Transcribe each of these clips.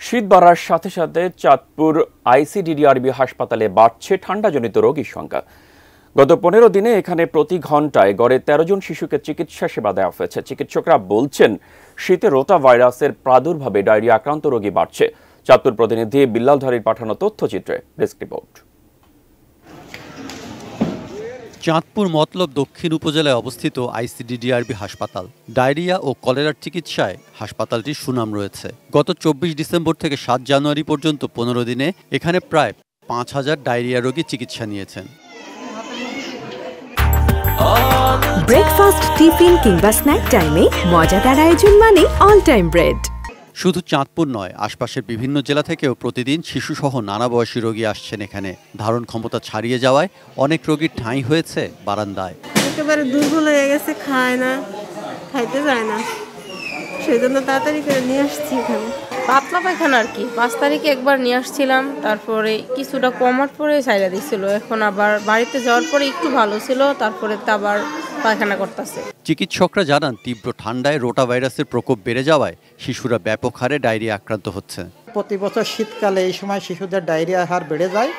শীত বাড়ার সাথে সাথে চাঁদপুর আইসিডিডিআরবি হাসপাতালে বাড়ছে ঠান্ডাজনিত রোগীর সংখ্যা। গত 15 দিনে এখানে প্রতি ঘন্টায় গড়ে 13 জন শিশুকে চিকিৎসা সেবা দেওয়া হয়েছে। চিকিৎসকরা বলছেন, শীতে রোটা ভাইরাসের প্রাদুর্ভাবে ডায়রিয়া আক্রান্ত রোগী বাড়ছে। চাঁদপুর প্রতিনিধি বিল্লালধারীর পাঠানো তথ্যচিত্রে ডেস্ক রিপোর্ট। চাঁদপুর মতলব দক্ষিণ উপজেলায় অবস্থিত আইসিডিডিআরবি হাসপাতাল। ডায়রিয়া ও কলেরার চিকিৎসায় হাসপাতালটির সুনাম রয়েছে। গত 24 ডিসেম্বর থেকে 7 জানুয়ারি পর্যন্ত 15 দিনে এখানে প্রায় 5000 ডায়রিয়া রোগী চিকিৎসা নিয়েছেন। ব্রেকফাস্ট, টিফিন কিংবা স্ন্যাক টাইমে মজাদার আয়োজন মানে অল টাইম ব্রেড। শুধু চাঁদপুর নয়, আশপাশের বিভিন্ন জেলা থেকেও প্রতিদিন শিশুসহ নানা বয়সী রোগী আসছেন এখানে। ধারণ ক্ষমতা ছাড়িয়ে যাওয়ায় অনেক রোগীর ঠাঁই হয়েছে বারান্দায়। একেবারে দুর্বল হয়ে গেছে, খায় না, খাইতে যায় না, সেই জন্য তাড়াতাড়ি করে নিয়ে আসছি এখানে। পাতলা পায়খানা আর কি 5 তারিখে একবার নিয়ে আসছিলাম, তারপরে কিছুটা কমার পরে ছাইড়া দিছিল। এখন আবার বাড়িতে যাওয়ার পরে একটু ভালো ছিল, তারপরে তো আবার পায়খানা করতেছে। চিকিৎসকরা জানান, তীব্র ঠান্ডায় রোটা ভাইরাসের প্রকোপ বেড়ে যাওয়ায় শিশুরা ব্যাপক হারে ডায়রিয়া আক্রান্ত হচ্ছে। প্রতি বছর শীতকালে এই সময় শিশুদের ডায়রিয়া হার বেড়ে যায়।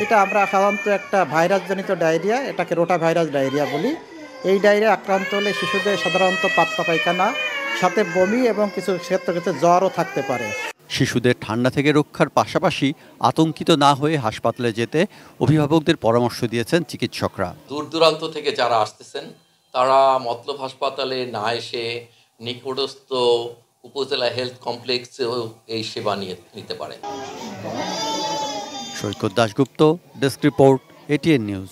এটা আমরা সাধারণত একটা ভাইরাসজনিত ডায়রিয়া, এটাকে রোটা ভাইরাস ডায়রিয়া বলি। এই ডায়রিয়া আক্রান্ত হলে শিশুদের সাধারণত পাতলা পায়খানা, সাথে বমি এবং কিছু ক্ষেত্রে জ্বরও থাকতে পারে। শিশুদের ঠান্ডা থেকে রক্ষার পাশাপাশি আতঙ্কিত না হয়ে হাসপাতালে যেতে অভিভাবকদের পরামর্শ দিয়েছেন চিকিৎসকরা। দূর দূরান্ত থেকে যারা আসতেছেন তারা মতলব হাসপাতালে না এসে নিকটস্থ উপজেলা হেলথ কমপ্লেক্সেও এই সেবা নিতে পারে। Saikat Dasgupta, desk report, ATN news.